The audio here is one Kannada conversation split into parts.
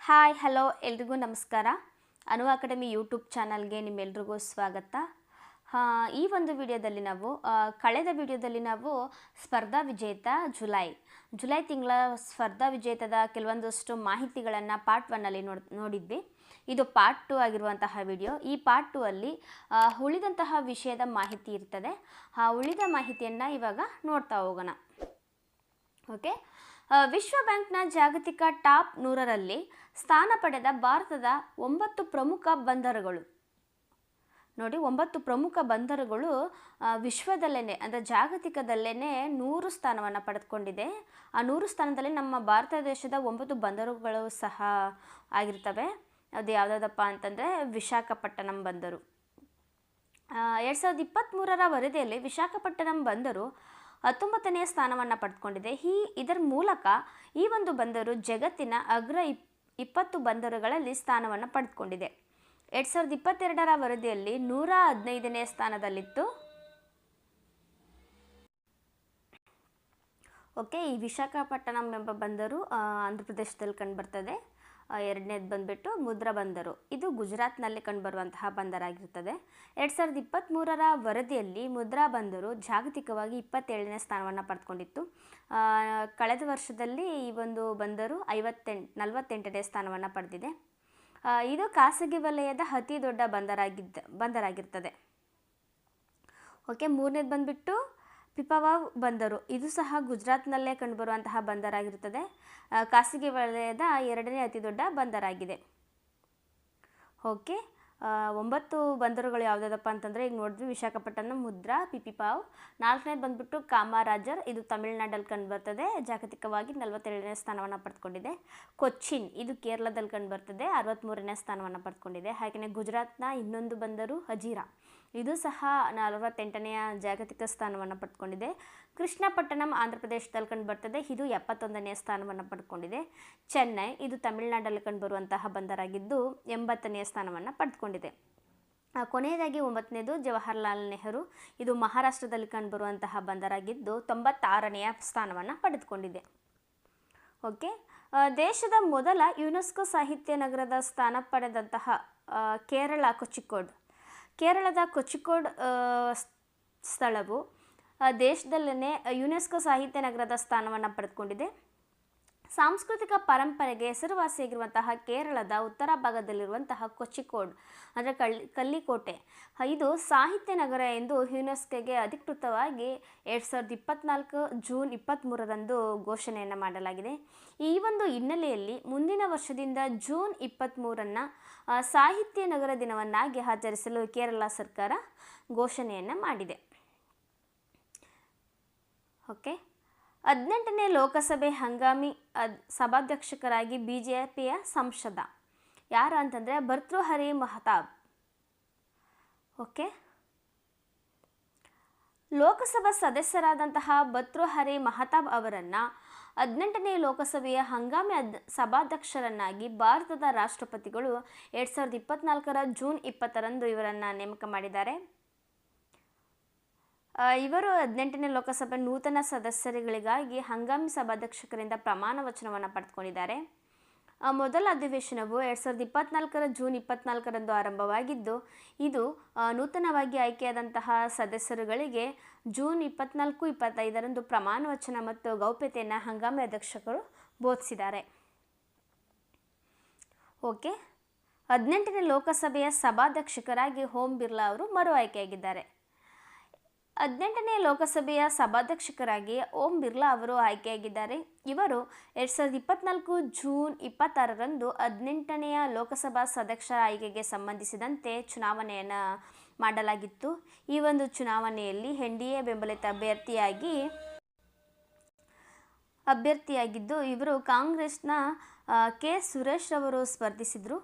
ಹಾಯ್ ಹಲೋ ಎಲ್ರಿಗೂ ನಮಸ್ಕಾರ. ಅನು ಅಕಾಡೆಮಿ ಯೂಟ್ಯೂಬ್ ಚಾನಲ್ಗೆ ನಿಮ್ಮೆಲ್ರಿಗೂ ಸ್ವಾಗತ. ಈ ಒಂದು ವಿಡಿಯೋದಲ್ಲಿ ಕಳೆದ ವಿಡಿಯೋದಲ್ಲಿ ನಾವು ಸ್ಪರ್ಧಾ ವಿಜೇತ ಜುಲೈ ತಿಂಗಳ ಸ್ಪರ್ಧಾ ವಿಜೇತದ ಕೆಲವೊಂದಷ್ಟು ಮಾಹಿತಿಗಳನ್ನು ಪಾರ್ಟ್ 1 ನೋಡಿದ್ವಿ. ಇದು ಪಾರ್ಟ್ 2 ಆಗಿರುವಂತಹ ವಿಡಿಯೋ. ಈ ಪಾರ್ಟ್ 2 ಅಲ್ಲಿ ಉಳಿದಂತಹ ವಿಷಯದ ಮಾಹಿತಿ ಇರ್ತದೆ. ಉಳಿದ ಮಾಹಿತಿಯನ್ನು ಇವಾಗ ನೋಡ್ತಾ ಹೋಗೋಣ. ಓಕೆ. ವಿಶ್ವ ಬ್ಯಾಂಕ್ನ ಜಾಗತಿಕ ಟಾಪ್ 100ರಲ್ಲಿ ಸ್ಥಾನ ಪಡೆದ ಭಾರತದ 9 ಪ್ರಮುಖ ಬಂದರುಗಳು. ನೋಡಿ, 9 ಪ್ರಮುಖ ಬಂದರುಗಳು ವಿಶ್ವದಲ್ಲೇ ಅಂದರೆ ಜಾಗತಿಕದಲ್ಲೇ 100 ಸ್ಥಾನವನ್ನು ಪಡೆದುಕೊಂಡಿದೆ. ಆ 100 ಸ್ಥಾನದಲ್ಲಿ ನಮ್ಮ ಭಾರತ ದೇಶದ 9 ಬಂದರುಗಳು ಸಹ ಆಗಿರ್ತವೆ. ಅದು ಯಾವುದಾದಪ್ಪ ಅಂತಂದರೆ ವಿಶಾಖಪಟ್ಟಣಂ ಬಂದರು. 2023ರ ವರದಿಯಲ್ಲಿ ವಿಶಾಖಪಟ್ಟಣಂ ಬಂದರು 19ನೇ ಸ್ಥಾನವನ್ನು ಪಡೆದುಕೊಂಡಿದೆ. ಇದರ ಮೂಲಕ ಈ ಒಂದು ಬಂದರು ಜಗತ್ತಿನ ಅಗ್ರ 20 ಬಂದರುಗಳಲ್ಲಿ ಸ್ಥಾನವನ್ನು ಪಡೆದುಕೊಂಡಿದೆ. 2022ರ ವರದಿಯಲ್ಲಿ 115ನೇ ಸ್ಥಾನದಲ್ಲಿತ್ತು. ಓಕೆ. ಈ ವಿಶಾಖಪಟ್ಟಣಂ ಎಂಬ ಬಂದರು ಆಂಧ್ರ ಪ್ರದೇಶದಲ್ಲಿ ಕಂಡುಬರ್ತದೆ. ಎರಡನೇದು ಬಂದುಬಿಟ್ಟು ಮುದ್ರಾ ಬಂದರು. ಇದು ಗುಜರಾತ್ನಲ್ಲಿ ಕಂಡುಬರುವಂತಹ ಬಂದರಾಗಿರ್ತದೆ. 2023ರ ವರದಿಯಲ್ಲಿ ಮುದ್ರಾ ಬಂದರು ಜಾಗತಿಕವಾಗಿ 27ನೇ ಸ್ಥಾನವನ್ನು ಪಡೆದುಕೊಂಡಿತ್ತು. ಕಳೆದ ವರ್ಷದಲ್ಲಿ ಈ ಒಂದು ಬಂದರು 48ನೇ ಸ್ಥಾನವನ್ನು ಪಡೆದಿದೆ. ಇದು ಖಾಸಗಿ ವಲಯದ ಅತಿ ದೊಡ್ಡ ಬಂದರಾಗಿರ್ತದೆ. ಓಕೆ. ಮೂರನೇದು ಬಂದುಬಿಟ್ಟು ಪಿಪಾವಾವ್ ಬಂದರು. ಇದು ಸಹ ಗುಜರಾತ್ನಲ್ಲೇ ಕಂಡುಬರುವಂತಹ ಬಂದರಾಗಿರುತ್ತದೆ. ಖಾಸಗಿ ವಲಯದ 2ನೇ ಅತಿ ದೊಡ್ಡ ಬಂದರಾಗಿದೆ. ಓಕೆ. 9 ಬಂದರುಗಳು ಯಾವುದಾದಪ್ಪ ಅಂತಂದರೆ ಈಗ ನೋಡಿದ್ವಿ, ವಿಶಾಖಪಟ್ಟಣಂ, ಮುದ್ರಾ, ಪಿಪಿಪಾವ್. 4ನೇದು ಬಂದುಬಿಟ್ಟು ಕಾಮರಾಜರ್. ಇದು ತಮಿಳುನಾಡಲ್ಲಿ ಕಂಡುಬರ್ತದೆ. ಜಾಗತಿಕವಾಗಿ 47ನೇ ಸ್ಥಾನವನ್ನು ಪಡೆದುಕೊಂಡಿದೆ. ಕೊಚ್ಚಿನ್, ಇದು ಕೇರಳದಲ್ಲಿ ಕಂಡುಬರ್ತದೆ. 63ನೇ ಸ್ಥಾನವನ್ನು ಪಡೆದುಕೊಂಡಿದೆ. ಹಾಗೆಯೇ ಗುಜರಾತ್ನ ಇನ್ನೊಂದು ಬಂದರು ಹಜೀರಾ, ಇದು ಸಹ 48ನೆಯ ಜಾಗತಿಕ ಸ್ಥಾನವನ್ನು ಪಡೆದುಕೊಂಡಿದೆ. ಕೃಷ್ಣಪಟ್ಟಣಂ ಆಂಧ್ರ ಪ್ರದೇಶದಲ್ಲಿ ಕಂಡುಬರ್ತದೆ. ಇದು 71ನೇ ಸ್ಥಾನವನ್ನು ಪಡೆದುಕೊಂಡಿದೆ. ಚೆನ್ನೈ, ಇದು ತಮಿಳುನಾಡಲ್ಲಿ ಕಂಡುಬರುವಂತಹ ಬಂದರಾಗಿದ್ದು 80ನೇ ಸ್ಥಾನವನ್ನು ಪಡೆದುಕೊಂಡಿದೆ. ಕೊನೆಯದಾಗಿ 9ನೇದು ಜವಾಹರ್ಲಾಲ್ ನೆಹರು. ಇದು ಮಹಾರಾಷ್ಟ್ರದಲ್ಲಿ ಕಂಡುಬರುವಂತಹ ಬಂದರಾಗಿದ್ದು 96ನೆಯ ಸ್ಥಾನವನ್ನು ಪಡೆದುಕೊಂಡಿದೆ. ಓಕೆ. ದೇಶದ ಮೊದಲ ಯುನೆಸ್ಕೋ ಸಾಹಿತ್ಯ ನಗರದ ಸ್ಥಾನ ಪಡೆದಂತಹ ಕೇರಳದ ಕೊಚ್ಚಿಕೋಡ್ ಸ್ಥಳವು ದೇಶದಲ್ಲೇ ಯುನೆಸ್ಕೋ ಸಾಹಿತ್ಯ ನಗರದ ಸ್ಥಾನವನ್ನು ಪಡೆದುಕೊಂಡಿದೆ. ಸಾಂಸ್ಕೃತಿಕ ಪರಂಪರೆಗೆ ಹೆಸರುವಾಸಿಯಾಗಿರುವಂತಹ ಕೇರಳದ ಉತ್ತರ ಭಾಗದಲ್ಲಿರುವಂತಹ ಕೊಚ್ಚಿಕೋಡ್ ಅಂದರೆ ಕಲ್ಲಿಕೋಟೆ, ಇದು ಸಾಹಿತ್ಯ ನಗರ ಎಂದು ಯುನೆಸ್ಕೋಗೆ ಅಧಿಕೃತವಾಗಿ 2024 ಜೂನ್ 23ರಂದು ಘೋಷಣೆಯನ್ನು ಮಾಡಲಾಗಿದೆ. ಈ ಒಂದು ಹಿನ್ನೆಲೆಯಲ್ಲಿ ಮುಂದಿನ ವರ್ಷದಿಂದ ಜೂನ್ 23ರನ್ನು ಸಾಹಿತ್ಯ ನಗರ ದಿನವನ್ನಾಗಿ ಆಚರಿಸಲು ಕೇರಳ ಸರ್ಕಾರ ಘೋಷಣೆಯನ್ನು ಮಾಡಿದೆ. ಓಕೆ. 18ನೇ ಲೋಕಸಭೆ ಹಂಗಾಮಿ ಸಭಾಧ್ಯಕ್ಷರಾಗಿ ಬಿಜೆಪಿಯ ಸಂಸದ ಯಾರು ಅಂತಂದರೆ ಭರ್ತೃಹರಿ ಮಹತಾಬ್. ಓಕೆ. ಲೋಕಸಭಾ ಸದಸ್ಯರಾದಂತಹ ಭರ್ತೃಹರಿ ಮಹತಾಬ್ ಅವರನ್ನು 18ನೇ ಲೋಕಸಭೆಯ ಹಂಗಾಮಿ ಸಭಾಧ್ಯಕ್ಷರನ್ನಾಗಿ ಭಾರತದ ರಾಷ್ಟ್ರಪತಿಗಳು 2024 ಜೂನ್ 20ರಂದು ಇವರನ್ನು ನೇಮಕ ಮಾಡಿದ್ದಾರೆ. ಇವರು 18ನೇ ಲೋಕಸಭೆ ನೂತನ ಸದಸ್ಯರುಗಳಿಗಾಗಿ ಹಂಗಾಮಿ ಸಭಾಧ್ಯಕ್ಷರಿಂದ ಪ್ರಮಾಣ ವಚನವನ್ನು ಪಡೆದುಕೊಂಡಿದ್ದಾರೆ. ಮೊದಲ ಅಧಿವೇಶನವು 2024 ಜೂನ್ 24ರಂದು ಆರಂಭವಾಗಿದ್ದು, ಇದು ನೂತನವಾಗಿ ಆಯ್ಕೆಯಾದಂತಹ ಸದಸ್ಯರುಗಳಿಗೆ ಜೂನ್ 24-25ರಂದು ಪ್ರಮಾಣ ವಚನ ಮತ್ತು ಗೌಪ್ಯತೆಯನ್ನು ಹಂಗಾಮಿ ಅಧ್ಯಕ್ಷರು ಬೋಧಿಸಿದ್ದಾರೆ. ಓಕೆ. 18ನೇ ಲೋಕಸಭೆಯ ಸಭಾಧ್ಯಕ್ಷರಾಗಿ ಓಂ ಬಿರ್ಲಾ ಅವರು ಮರು ಆಯ್ಕೆಯಾಗಿದ್ದಾರೆ. 18ನೇ ಲೋಕಸಭೆಯ ಸಭಾಧ್ಯಕ್ಷರಾಗಿ ಓಂ ಬಿರ್ಲಾ ಅವರು ಆಯ್ಕೆಯಾಗಿದ್ದಾರೆ. ಇವರು 2024 ಜೂನ್ 26ರಂದು 18ನೆಯ ಲೋಕಸಭಾ ಸದಸ್ಯರ ಆಯ್ಕೆಗೆ ಸಂಬಂಧಿಸಿದಂತೆ ಚುನಾವಣೆಯನ್ನು ಮಾಡಲಾಗಿತ್ತು. ಈ ಒಂದು ಚುನಾವಣೆಯಲ್ಲಿ NDA ಬೆಂಬಲಿತ ಅಭ್ಯರ್ಥಿಯಾಗಿದ್ದು ಇವರು ಕಾಂಗ್ರೆಸ್ನ ಕೆ ಸುರೇಶ್ ಅವರು ಸ್ಪರ್ಧಿಸಿದರು.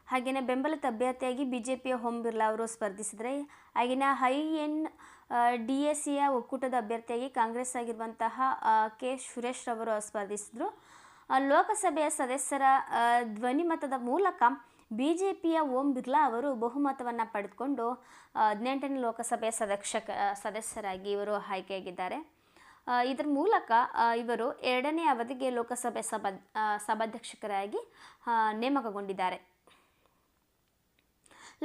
ಹಾಗೆಯೇ ಬೆಂಬಲಿತ ಅಭ್ಯರ್ಥಿಯಾಗಿ ಬಿಜೆಪಿಯ ಓಂ ಬಿರ್ಲಾ ಅವರು ಸ್ಪರ್ಧಿಸಿದರೆ, ಹಾಗೆಯೇ INDACಯ ಒಕ್ಕೂಟದ ಅಭ್ಯರ್ಥಿಯಾಗಿ ಕಾಂಗ್ರೆಸ್ ಆಗಿರುವಂತಹ ಕೆ ಸುರೇಶ್ ಅವರು ಸ್ಪರ್ಧಿಸಿದರು. ಲೋಕಸಭೆಯ ಸದಸ್ಯರ ಧ್ವನಿಮತದ ಮೂಲಕ ಬಿಜೆಪಿಯ ಓಂ ಬಿರ್ಲಾ ಅವರು ಬಹುಮತವನ್ನು ಪಡೆದುಕೊಂಡು 18ನೇ ಲೋಕಸಭೆಯ ಸದಸ್ಯರಾಗಿ ಇವರು ಆಯ್ಕೆಯಾಗಿದ್ದಾರೆ. ಇದರ ಮೂಲಕ ಇವರು 2ನೇ ಅವಧಿಗೆ ಲೋಕಸಭೆ ಸಭಾಧ್ಯಕ್ಷರಾಗಿ ನೇಮಕಗೊಂಡಿದ್ದಾರೆ.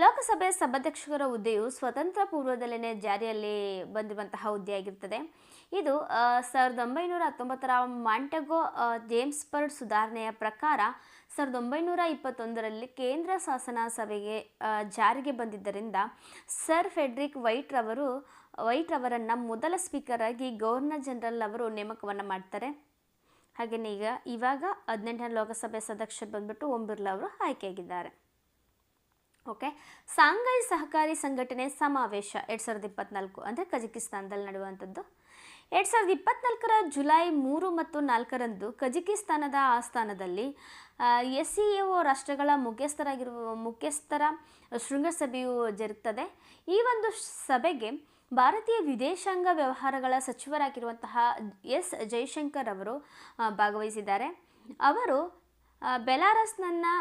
ಲೋಕಸಭೆ ಸಭಾಧ್ಯಕ್ಷರ ಹುದ್ದೆಯು ಸ್ವತಂತ್ರ ಪೂರ್ವದಲ್ಲೇ ಜಾರಿಯಲ್ಲಿ ಬಂದಿರುವಂತಹ ಹುದ್ದೆಯಾಗಿರ್ತದೆ. ಇದು 1919ರ ಮಾಂಟೆಗೋ ಜೇಮ್ಸ್ಬರ್ಗ್ ಸುಧಾರಣೆಯ ಪ್ರಕಾರ 1921ರಲ್ಲಿ ಕೇಂದ್ರ ಶಾಸನ ಸಭೆಗೆ ಜಾರಿಗೆ ಬಂದಿದ್ದರಿಂದ ಸರ್ ಫ್ರೆಡ್ರಿಕ್ ವೈಟ್ ಅವರನ್ನು ಮೊದಲ ಸ್ಪೀಕರ್ ಆಗಿ ಗವರ್ನರ್ ಜನರಲ್ ಅವರು ನೇಮಕವನ್ನು ಮಾಡ್ತಾರೆ. ಹಾಗೆಯೇ ಇವಾಗ 18ನೇ ಲೋಕಸಭೆ ಸದಸ್ಯರು ಬಂದ್ಬಿಟ್ಟು ಓಂ ಬಿರ್ಲಾ ಅವರು ಆಯ್ಕೆಯಾಗಿದ್ದಾರೆ. ಓಕೆ, ಶಾಂಘೈ ಸಹಕಾರಿ ಸಂಘಟನೆ ಸಮಾವೇಶ 2024 ಅಂದರೆ ಕಜಕಿಸ್ತಾನದಲ್ಲಿ ನಡೆಯುವಂಥದ್ದು. 2024ರ ಜುಲೈ 3 ಮತ್ತು 4ರಂದು ಕಜಕಿಸ್ತಾನದ ಆಸ್ಥಾನದಲ್ಲಿ SCO ರಾಷ್ಟ್ರಗಳ ಮುಖ್ಯಸ್ಥರ ಶೃಂಗಸಭೆಯು ಜರುಗುತ್ತದೆ. ಈ ಒಂದು ಸಭೆಗೆ ಭಾರತೀಯ ವಿದೇಶಾಂಗ ವ್ಯವಹಾರಗಳ ಸಚಿವರಾಗಿರುವಂತಹ ಎಸ್ ಜೈಶಂಕರ್ ಅವರು ಭಾಗವಹಿಸಿದ್ದಾರೆ. ಅವರು ಬೆಲಾರಸ್ನನ್ನು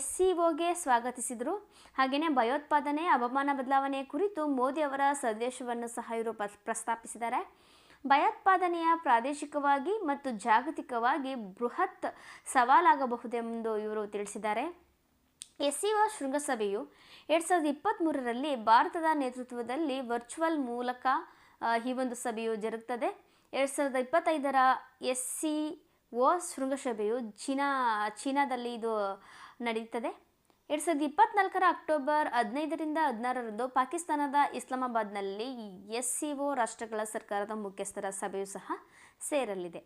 SCOಗೆ ಸ್ವಾಗತಿಸಿದರು. ಹಾಗೆಯೇ ಭಯೋತ್ಪಾದನೆ, ಹವಾಮಾನ ಬದಲಾವಣೆ ಕುರಿತು ಮೋದಿ ಅವರ ಸಂದೇಶವನ್ನು ಸಹ ಇವರು ಪ್ರಸ್ತಾಪಿಸಿದ್ದಾರೆ. ಭಯೋತ್ಪಾದನೆಯ ಪ್ರಾದೇಶಿಕವಾಗಿ ಮತ್ತು ಜಾಗತಿಕವಾಗಿ ಬೃಹತ್ ಸವಾಲಾಗಬಹುದೆಂದು ಇವರು ತಿಳಿಸಿದ್ದಾರೆ. SCO ಶೃಂಗಸಭೆಯು 2023ರಲ್ಲಿ ಭಾರತದ ನೇತೃತ್ವದಲ್ಲಿ ವರ್ಚುವಲ್ ಮೂಲಕ ಈ ಒಂದು ಸಭೆಯು ಜರುಗುತ್ತದೆ. 2025ರ SCO ಶೃಂಗಸಭೆಯು ಚೀನಾದಲ್ಲಿ ಇದು ನಡೆಯುತ್ತದೆ. 2024ರ ಅಕ್ಟೋಬರ್ 15ರಿಂದ 16ರಂದು ಪಾಕಿಸ್ತಾನದ ಇಸ್ಲಾಮಾಬಾದ್ನಲ್ಲಿ SCO ರಾಷ್ಟ್ರಗಳ ಸರ್ಕಾರದ ಮುಖ್ಯಸ್ಥರ ಸಭೆಯು ಸಹ ಸೇರಲಿದೆ.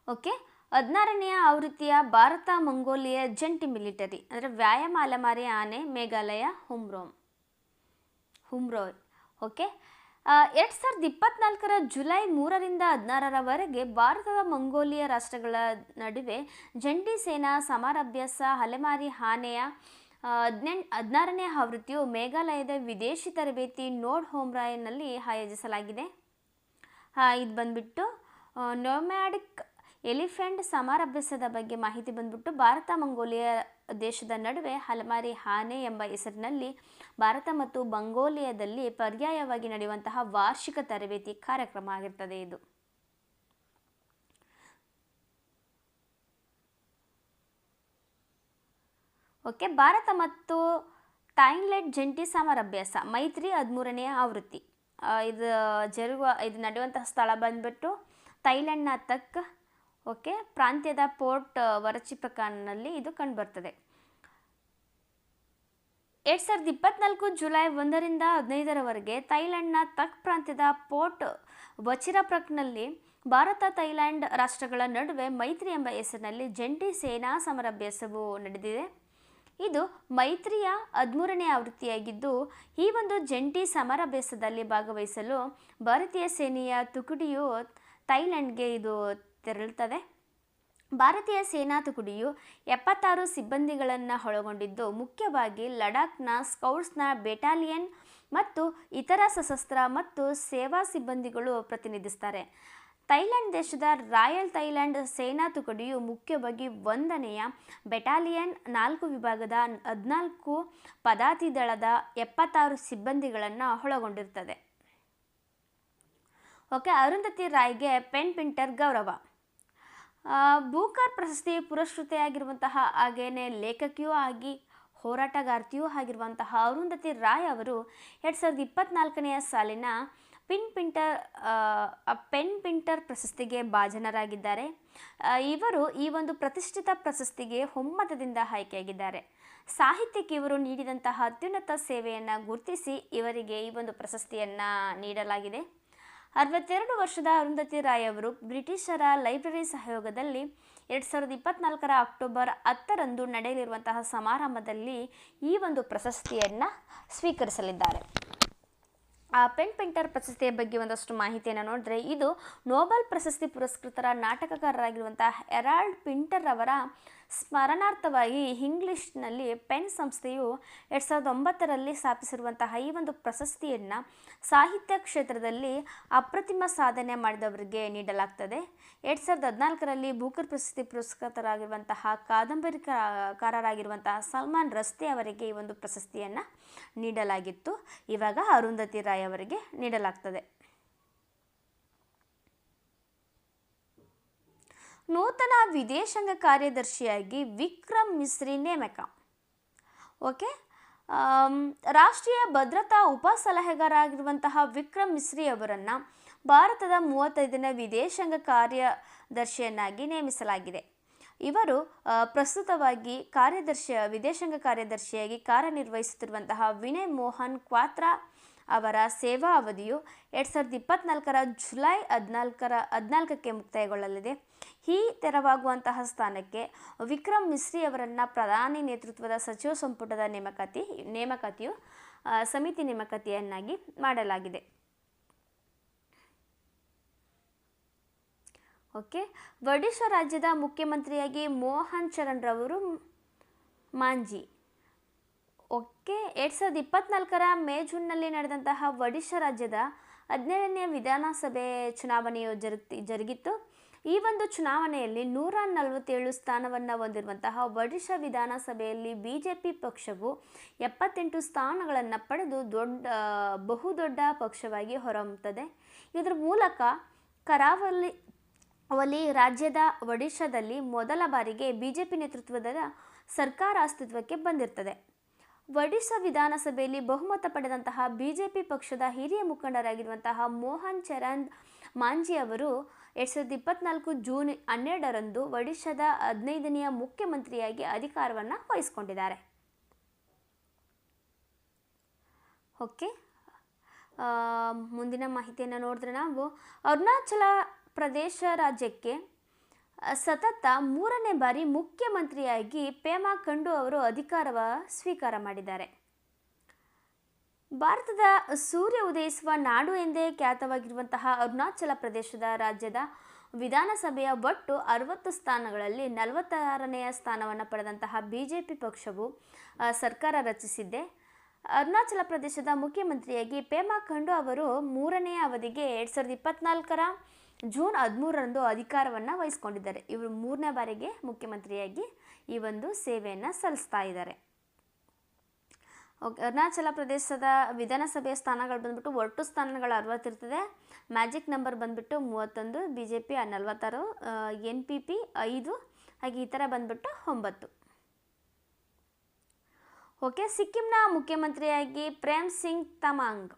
ಓಕೆ, 16ನೇ ಆವೃತ್ತಿಯ ಭಾರತ ಮಂಗೋಲಿಯಾ ಜಂಟಿ ಮಿಲಿಟರಿ ಅಂದರೆ ವ್ಯಾಯಾಮ ಅಲೆಮಾರಿ ಆನೆ ಮೇಘಾಲಯ ಹುಮ್ರೋಯ್. ಓಕೆ, 2024ರ ಜುಲೈ 3ರಿಂದ 16ರವರೆಗೆ ಭಾರತದ ಮಂಗೋಲಿಯಾ ರಾಷ್ಟ್ರಗಳ ನಡುವೆ ಜಂಟಿ ಸೇನಾ ಸಮರಾಭ್ಯಾಸ ಅಲೆಮಾರಿ ಆನೆಯ 16ನೇ ಆವೃತ್ತಿಯು ಮೇಘಾಲಯದ ವಿದೇಶಿ ತರಬೇತಿ ನೋಡ್ ಹೋಮ್ರಾಯ್ನಲ್ಲಿ ಆಯೋಜಿಸಲಾಗಿದೆ. ಇದು ಬಂದ್ಬಿಟ್ಟು ನೊಮ್ಯಾಡಿಕ್ ಎಲಿಫೆಂಟ್ ಸಮರಾಭ್ಯಾಸದ ಬಗ್ಗೆ ಮಾಹಿತಿ ಬಂದ್ಬಿಟ್ಟು ಭಾರತ ಮಂಗೋಲಿಯಾ ದೇಶದ ನಡುವೆ ಅಲೆಮಾರಿ ಆನೆ ಎಂಬ ಹೆಸರಿನಲ್ಲಿ ಭಾರತ ಮತ್ತು ಮಂಗೋಲಿಯಾದಲ್ಲಿ ಪರ್ಯಾಯವಾಗಿ ನಡೆಯುವಂತಹ ವಾರ್ಷಿಕ ತರಬೇತಿ ಕಾರ್ಯಕ್ರಮ ಆಗಿರ್ತದೆ ಇದು. ಓಕೆ, ಭಾರತ ಮತ್ತು ಥೈಲ್ಯಾಂಡ್ ಜಂಟಿ ಸಮರಾಭ್ಯಾಸ ಮೈತ್ರಿ 13ನೇ ಆವೃತ್ತಿ. ಇದು ನಡೆಯುವಂತಹ ಸ್ಥಳ ಬಂದ್ಬಿಟ್ಟು ಥೈಲ್ಯಾಂಡ್ನ ತಕ್ ಪ್ರಾಂತ್ಯದ ಪೋರ್ಟ್ ವರಚಿಪ್ರಕಾನ್ನಲ್ಲಿ ಇದು ಕಂಡುಬರ್ತದೆ. 2024 ಜುಲೈ 1ರಿಂದ 15ರವರೆಗೆ ಥೈಲ್ಯಾಂಡ್ನ ತಕ್ ಪ್ರಾಂತ್ಯದ ಪೋರ್ಟ್ ವಚಿರಪ್ರಕ್ನಲ್ಲಿ ಭಾರತ ಥೈಲ್ಯಾಂಡ್ ರಾಷ್ಟ್ರಗಳ ನಡುವೆ ಮೈತ್ರಿ ಎಂಬ ಹೆಸರಿನಲ್ಲಿ ಜಂಟಿ ಸೇನಾ ಸಮರಾಭ್ಯಾಸವು ನಡೆದಿದೆ. ಇದು ಮೈತ್ರಿಯ 13ನೇ ಆವೃತ್ತಿಯಾಗಿದ್ದು, ಈ ಒಂದು ಜಂಟಿ ಸಮರಾಭ್ಯಾಸದಲ್ಲಿ ಭಾಗವಹಿಸಲು ಭಾರತೀಯ ಸೇನೆಯ ತುಕಡಿಯು ಥೈಲ್ಯಾಂಡ್ಗೆ ಇದು ತೆರಳುತ್ತದೆ. ಭಾರತೀಯ ಸೇನಾ ತುಕಡಿಯು 76 ಸಿಬ್ಬಂದಿಗಳನ್ನು ಒಳಗೊಂಡಿದ್ದು, ಮುಖ್ಯವಾಗಿ ಲಡಾಖ್ನ ಸ್ಕೌಟ್ಸ್ನ ಬೆಟಾಲಿಯನ್ ಮತ್ತು ಇತರ ಸಶಸ್ತ್ರ ಮತ್ತು ಸೇವಾ ಸಿಬ್ಬಂದಿಗಳು ಪ್ರತಿನಿಧಿಸುತ್ತಾರೆ. ಥೈಲ್ಯಾಂಡ್ ದೇಶದ ರಾಯಲ್ ಥೈಲ್ಯಾಂಡ್ ಸೇನಾ ತುಕಡಿಯು ಮುಖ್ಯವಾಗಿ 1ನೇ ಬೆಟಾಲಿಯನ್ 4 ವಿಭಾಗದ 14 ಪದಾತಿ ದಳದ 76 ಸಿಬ್ಬಂದಿಗಳನ್ನು ಒಳಗೊಂಡಿರುತ್ತದೆ. ಓಕೆ, ಅರುಂಧತಿ ರಾಯ್ಗೆ ಪೆನ್ ಪಿಂಟರ್ ಗೌರವ. ಬೂಕರ್ ಪ್ರಶಸ್ತಿ ಪುರಸ್ಕೃತೆಯಾಗಿರುವಂತಹ ಹಾಗೇನೆ ಲೇಖಕಿಯೂ ಆಗಿ ಹೋರಾಟಗಾರ್ತಿಯೂ ಆಗಿರುವಂತಹ ಅರುಂಧತಿ ರಾಯ್ ಅವರು 2024ನೇ ಸಾಲಿನ ಪೆನ್ ಪಿಂಟರ್ ಪ್ರಶಸ್ತಿಗೆ ಭಾಜನರಾಗಿದ್ದಾರೆ. ಇವರು ಈ ಒಂದು ಪ್ರತಿಷ್ಠಿತ ಪ್ರಶಸ್ತಿಗೆ ಒಮ್ಮತದಿಂದ ಆಯ್ಕೆಯಾಗಿದ್ದಾರೆ. ಸಾಹಿತ್ಯಕ್ಕೆ ಇವರು ನೀಡಿದಂತಹ ಅತ್ಯುನ್ನತ ಸೇವೆಯನ್ನು ಗುರುತಿಸಿ ಇವರಿಗೆ ಈ ಒಂದು ಪ್ರಶಸ್ತಿಯನ್ನು ನೀಡಲಾಗಿದೆ. 62 ವರ್ಷದ ಅರುಂಧತಿ ರಾಯ್ ಅವರು ಬ್ರಿಟಿಷರ ಲೈಬ್ರರಿ ಸಹಯೋಗದಲ್ಲಿ 2024ರ ಅಕ್ಟೋಬರ್ 10ರಂದು ನಡೆಯಲಿರುವಂತಹ ಸಮಾರಂಭದಲ್ಲಿ ಈ ಒಂದು ಪ್ರಶಸ್ತಿಯನ್ನು ಸ್ವೀಕರಿಸಲಿದ್ದಾರೆ. ಆ ಪೆನ್ ಪಿಂಟರ್ ಪ್ರಶಸ್ತಿಯ ಬಗ್ಗೆ ಒಂದಷ್ಟು ಮಾಹಿತಿಯನ್ನು ನೋಡಿದ್ರೆ, ಇದು ನೊಬೆಲ್ ಪ್ರಶಸ್ತಿ ಪುರಸ್ಕೃತರ ನಾಟಕಕಾರರಾಗಿರುವಂತಹ ಹೆರಾಲ್ಡ್ ಪಿಂಟರ್ ಅವರ ಸ್ಮರಣಾರ್ಥವಾಗಿ ಇಂಗ್ಲಿಷ್ನಲ್ಲಿ ಪೆನ್ ಸಂಸ್ಥೆಯು 2009ರಲ್ಲಿ ಸ್ಥಾಪಿಸಿರುವಂತಹ ಈ ಒಂದು ಪ್ರಶಸ್ತಿಯನ್ನು ಸಾಹಿತ್ಯ ಕ್ಷೇತ್ರದಲ್ಲಿ ಅಪ್ರತಿಮ ಸಾಧನೆ ಮಾಡಿದವರಿಗೆ ನೀಡಲಾಗ್ತದೆ. 2014ರಲ್ಲಿ ಬೂಕರ್ ಪ್ರಶಸ್ತಿ ಪುರಸ್ಕೃತರಾಗಿರುವಂತಹ ಕಾದಂಬರಿಕಾರರಾಗಿರುವಂತಹ ಸಲ್ಮಾನ್ ರಸ್ತೆ ಅವರಿಗೆ ಈ ಒಂದು ಪ್ರಶಸ್ತಿಯನ್ನು ನೀಡಲಾಗಿತ್ತು. ಇವಾಗ ಅರುಂಧತಿ ರಾಯ್ ಅವರಿಗೆ ನೀಡಲಾಗ್ತದೆ. ನೂತನ ವಿದೇಶಾಂಗ ಕಾರ್ಯದರ್ಶಿಯಾಗಿ ವಿಕ್ರಮ್ ಮಿಸ್ರಿ ನೇಮಕ. ಓಕೆ, ರಾಷ್ಟ್ರೀಯ ಭದ್ರತಾ ಉಪ ಸಲಹೆಗಾರರಾಗಿರುವಂತಹ ವಿಕ್ರಮ್ ಮಿಸ್ರಿ ಅವರನ್ನು ಭಾರತದ 35ನೇ ವಿದೇಶಾಂಗ ಕಾರ್ಯದರ್ಶಿಯನ್ನಾಗಿ ನೇಮಿಸಲಾಗಿದೆ. ಇವರು ಪ್ರಸ್ತುತವಾಗಿ ವಿದೇಶಾಂಗ ಕಾರ್ಯದರ್ಶಿಯಾಗಿ ಕಾರ್ಯನಿರ್ವಹಿಸುತ್ತಿರುವಂತಹ ವಿನಯ್ ಮೋಹನ್ ಕ್ವಾತ್ರಾ ಅವರ ಸೇವಾ ಅವಧಿಯು 2024 ಜುಲೈ 14ಕ್ಕೆ ಮುಕ್ತಾಯಗೊಳ್ಳಲಿದೆ. ಈ ತೆರವಾಗುವಂತಹ ಸ್ಥಾನಕ್ಕೆ ವಿಕ್ರಮ್ ಮಿಸ್ರಿ ಅವರನ್ನು ಪ್ರಧಾನಿ ನೇತೃತ್ವದ ಸಚಿವ ಸಂಪುಟದ ನೇಮಕಾತಿಯು ಸಮಿತಿ ನೇಮಕಾತಿಯನ್ನಾಗಿ ಮಾಡಲಾಗಿದೆ. ಓಕೆ, ಒಡಿಶಾ ರಾಜ್ಯದ ಮುಖ್ಯಮಂತ್ರಿಯಾಗಿ ಮೋಹನ್ ಚರಣ್ ರವರು ಮಾಂಜಿ. ಓಕೆ, 2024 ಮೇ ಜೂನ್ನಲ್ಲಿ ನಡೆದಂತಹ ಒಡಿಶಾ ರಾಜ್ಯದ 17ನೇ ವಿಧಾನಸಭೆ ಚುನಾವಣೆಯು ಜರುಗಿತ್ತು. ಈ ಒಂದು ಚುನಾವಣೆಯಲ್ಲಿ 147 ಸ್ಥಾನವನ್ನು ಹೊಂದಿರುವಂತಹ ಒಡಿಶಾ ವಿಧಾನಸಭೆಯಲ್ಲಿ ಬಿಜೆಪಿ ಪಕ್ಷವು 78 ಸ್ಥಾನಗಳನ್ನು ಪಡೆದು ಬಹುದೊಡ್ಡ ಪಕ್ಷವಾಗಿ ಹೊರಹೊಮ್ಮುತ್ತದೆ. ಇದರ ಮೂಲಕ ಕರಾವಳಿ ರಾಜ್ಯದ ಒಡಿಶಾದಲ್ಲಿ ಮೊದಲ ಬಾರಿಗೆ ಬಿಜೆಪಿ ನೇತೃತ್ವದ ಸರ್ಕಾರ ಅಸ್ತಿತ್ವಕ್ಕೆ ಬಂದಿರ್ತದೆ. ಒಡಿಶಾ ವಿಧಾನಸಭೆಯಲ್ಲಿ ಬಹುಮತ ಪಡೆದಂತಹ ಬಿಜೆಪಿ ಪಕ್ಷದ ಹಿರಿಯ ಮುಖಂಡರಾಗಿರುವಂತಹ ಮೋಹನ್ ಚರಣ್ ಮಾಂಜಿ ಅವರು 2024 ಜೂನ್ 12ರಂದು ಒಡಿಶಾದ 15ನೇ ಮುಖ್ಯಮಂತ್ರಿಯಾಗಿ ಅಧಿಕಾರವನ್ನು ವಹಿಸಿಕೊಂಡಿದ್ದಾರೆ. ಓಕೆ, ಮುಂದಿನ ಮಾಹಿತಿಯನ್ನು ನೋಡಿದ್ರೆ ನಾವು ಅರುಣಾಚಲ ಪ್ರದೇಶ ರಾಜ್ಯಕ್ಕೆ ಸತತ 3ನೇ ಬಾರಿ ಮುಖ್ಯಮಂತ್ರಿಯಾಗಿ ಪೇಮಾ ಖಂಡು ಅವರು ಅಧಿಕಾರ ಸ್ವೀಕಾರ ಮಾಡಿದ್ದಾರೆ. ಭಾರತದ ಸೂರ್ಯ ಉದಯಿಸುವ ನಾಡು ಎಂದೇ ಖ್ಯಾತವಾಗಿರುವಂತಹ ಅರುಣಾಚಲ ಪ್ರದೇಶದ ರಾಜ್ಯದ ವಿಧಾನಸಭೆಯ ಒಟ್ಟು 60 ಸ್ಥಾನಗಳಲ್ಲಿ 46ನೇ ಸ್ಥಾನವನ್ನು ಪಡೆದಂತಹ ಬಿಜೆಪಿ ಪಕ್ಷವು ಸರ್ಕಾರ ರಚಿಸಿದ್ದೆ. ಅರುಣಾಚಲ ಪ್ರದೇಶದ ಮುಖ್ಯಮಂತ್ರಿಯಾಗಿ ಪೇಮಾ ಖಂಡು ಅವರು 3ನೇ ಅವಧಿಗೆ 2024 ಜೂನ್ 13ರಂದು ಅಧಿಕಾರವನ್ನು ವಹಿಸಿಕೊಂಡಿದ್ದಾರೆ. ಇವರು 3ನೇ ಬಾರಿಗೆ ಮುಖ್ಯಮಂತ್ರಿಯಾಗಿ ಈ ಒಂದು ಸೇವೆಯನ್ನು ಸಲ್ಲಿಸ್ತಾ ಇದ್ದಾರೆ. ಅರುಣಾಚಲ ಪ್ರದೇಶದ ವಿಧಾನಸಭೆಯ ಸ್ಥಾನಗಳು ಬಂದ್ಬಿಟ್ಟು ಒಟ್ಟು ಸ್ಥಾನಗಳು 60 ಇರ್ತದೆ. ಮ್ಯಾಜಿಕ್ ನಂಬರ್ ಬಂದ್ಬಿಟ್ಟು 31, ಬಿಜೆಪಿ 46, NPP 5, ಹಾಗೆ ಈ ಥರ ಬಂದ್ಬಿಟ್ಟು 9. ಓಕೆ, ಸಿಕ್ಕಿಂನ ಮುಖ್ಯಮಂತ್ರಿಯಾಗಿ ಪ್ರೇಮ್ ಸಿಂಗ್ ತಮಾಂಗ್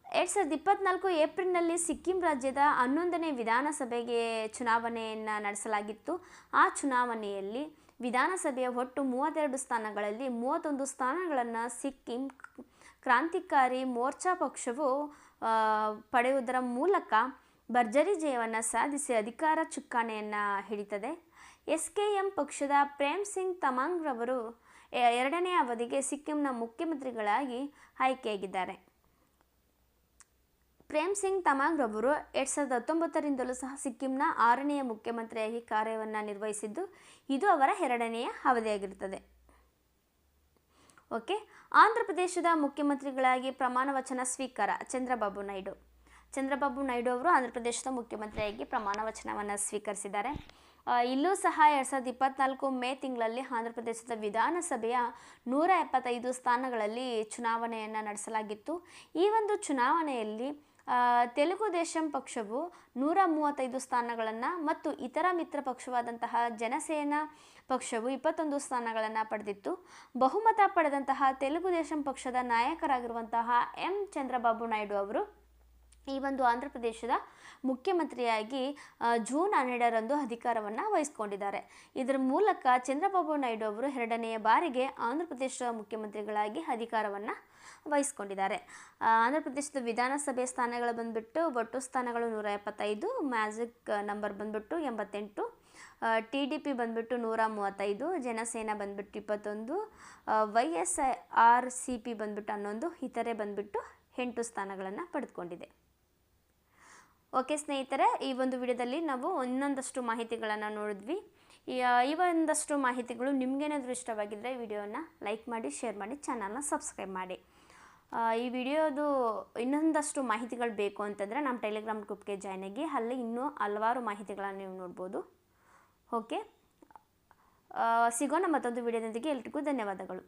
2024 ಏಪ್ರಿಲ್ನಲ್ಲಿ ಸಿಕ್ಕಿಂ ರಾಜ್ಯದ 11ನೇ ವಿಧಾನಸಭೆಗೆ ಚುನಾವಣೆಯನ್ನು ನಡೆಸಲಾಗಿತ್ತು. ಆ ಚುನಾವಣೆಯಲ್ಲಿ ವಿಧಾನಸಭೆಯ ಒಟ್ಟು 32 ಸ್ಥಾನಗಳಲ್ಲಿ 31 ಸ್ಥಾನಗಳನ್ನು ಸಿಕ್ಕಿಂ ಕ್ರಾಂತಿಕಾರಿ ಮೋರ್ಚಾ ಪಕ್ಷವು ಪಡೆಯುವುದರ ಮೂಲಕ ಭರ್ಜರಿ ಜಯವನ್ನು ಸಾಧಿಸಿ ಅಧಿಕಾರ ಚುಕ್ಕಾಣಿಯನ್ನು ಹಿಡಿತದೆ. SKM ಪಕ್ಷದ ಪ್ರೇಮ್ ಸಿಂಗ್ ತಮಾಂಗ್ ರವರು 2ನೇ ಅವಧಿಗೆ ಸಿಕ್ಕಿಂನ ಮುಖ್ಯಮಂತ್ರಿಗಳಾಗಿ ಆಯ್ಕೆಯಾಗಿದ್ದಾರೆ. ಪ್ರೇಮ್ ಸಿಂಗ್ ತಮಾಂಗ್ ರವರು 2019ರಿಂದಲೂ ಸಹ ಸಿಕ್ಕಿಂನ 6ನೇ ಮುಖ್ಯಮಂತ್ರಿಯಾಗಿ ಕಾರ್ಯವನ್ನು ನಿರ್ವಹಿಸಿದ್ದು ಇದು ಅವರ 2ನೇ ಅವಧಿಯಾಗಿರುತ್ತದೆ. ಓಕೆ, ಆಂಧ್ರ ಪ್ರದೇಶದ ಮುಖ್ಯಮಂತ್ರಿಗಳಾಗಿ ಪ್ರಮಾಣ ವಚನ ಸ್ವೀಕಾರ ಚಂದ್ರಬಾಬು ನಾಯ್ಡು ಅವರು ಆಂಧ್ರ ಪ್ರದೇಶದ ಮುಖ್ಯಮಂತ್ರಿಯಾಗಿ ಪ್ರಮಾಣ ವಚನವನ್ನು ಸ್ವೀಕರಿಸಿದ್ದಾರೆ. ಇಲ್ಲೂ ಸಹ 2024 ಮೇ ತಿಂಗಳಲ್ಲಿ ಆಂಧ್ರ ಪ್ರದೇಶದ ವಿಧಾನಸಭೆಯ 175 ಸ್ಥಾನಗಳಲ್ಲಿ ಚುನಾವಣೆಯನ್ನು ನಡೆಸಲಾಗಿತ್ತು. ಈ ಒಂದು ಚುನಾವಣೆಯಲ್ಲಿ ತೆಲುಗು ದೇಶಂ ಪಕ್ಷವು 135 ಸ್ಥಾನಗಳನ್ನು ಮತ್ತು ಇತರ ಮಿತ್ರ ಪಕ್ಷವಾದಂತಹ ಜನಸೇನಾ ಪಕ್ಷವು 21 ಸ್ಥಾನಗಳನ್ನು ಪಡೆದಿತ್ತು. ಬಹುಮತ ಪಡೆದಂತಹ ತೆಲುಗು ದೇಶಂ ಪಕ್ಷದ ನಾಯಕರಾಗಿರುವಂತಹ ಎಂ ಚಂದ್ರಬಾಬು ನಾಯ್ಡು ಅವರು ಈ ಒಂದು ಆಂಧ್ರ ಪ್ರದೇಶದ ಮುಖ್ಯಮಂತ್ರಿಯಾಗಿ ಜೂನ್ 12ರಂದು ಅಧಿಕಾರವನ್ನು ವಹಿಸಿಕೊಂಡಿದ್ದಾರೆ. ಇದರ ಮೂಲಕ ಚಂದ್ರಬಾಬು ನಾಯ್ಡು ಅವರು 2ನೇ ಬಾರಿಗೆ ಆಂಧ್ರ ಪ್ರದೇಶದ ಮುಖ್ಯಮಂತ್ರಿಗಳಾಗಿ ಅಧಿಕಾರವನ್ನು ವಹಿಸಿಕೊಂಡಿದ್ದಾರೆ. ಆಂಧ್ರ ಪ್ರದೇಶದ ವಿಧಾನಸಭೆ ಸ್ಥಾನಗಳು ಬಂದ್ಬಿಟ್ಟು ಒಟ್ಟು ಸ್ಥಾನಗಳು 175, ಮ್ಯಾಜಿಕ್ ನಂಬರ್ ಬಂದ್ಬಿಟ್ಟು 88, TDP ಬಂದ್ಬಿಟ್ಟು 135, ಜನಸೇನಾ ಬಂದ್ಬಿಟ್ಟು 21, YSRCP ಬಂದ್ಬಿಟ್ಟು 11, ಇತರೆ ಬಂದ್ಬಿಟ್ಟು 8 ಸ್ಥಾನಗಳನ್ನು ಪಡೆದುಕೊಂಡಿದೆ. ಓಕೆ ಸ್ನೇಹಿತರೆ, ಈ ಒಂದು ವಿಡಿಯೋದಲ್ಲಿ ನಾವು ಇನ್ನೊಂದಷ್ಟು ಮಾಹಿತಿಗಳನ್ನು ನೋಡಿದ್ವಿ. ಈ ಒಂದಷ್ಟು ಮಾಹಿತಿಗಳು ನಿಮಗೇನಾದರೂ ಇಷ್ಟವಾಗಿದ್ದರೆ ವಿಡಿಯೋನ ಲೈಕ್ ಮಾಡಿ, ಶೇರ್ ಮಾಡಿ, ಚಾನಲ್ನ ಸಬ್ಸ್ಕ್ರೈಬ್ ಮಾಡಿ. ಈ ವಿಡಿಯೋದು ಇನ್ನೊಂದಷ್ಟು ಮಾಹಿತಿಗಳು ಬೇಕು ಅಂತಂದರೆ ನಮ್ಮ ಟೆಲಿಗ್ರಾಮ್ ಗ್ರೂಪ್ಗೆ ಜಾಯ್ನ್ ಆಗಿ, ಅಲ್ಲಿ ಇನ್ನೂ ಹಲವಾರು ಮಾಹಿತಿಗಳನ್ನು ನೀವು ನೋಡ್ಬೋದು. ಓಕೆ, ಸಿಗೋಣ ಮತ್ತೊಂದು ವಿಡಿಯೋದೊಂದಿಗೆ. ಎಲ್ರಿಗೂ ಧನ್ಯವಾದಗಳು.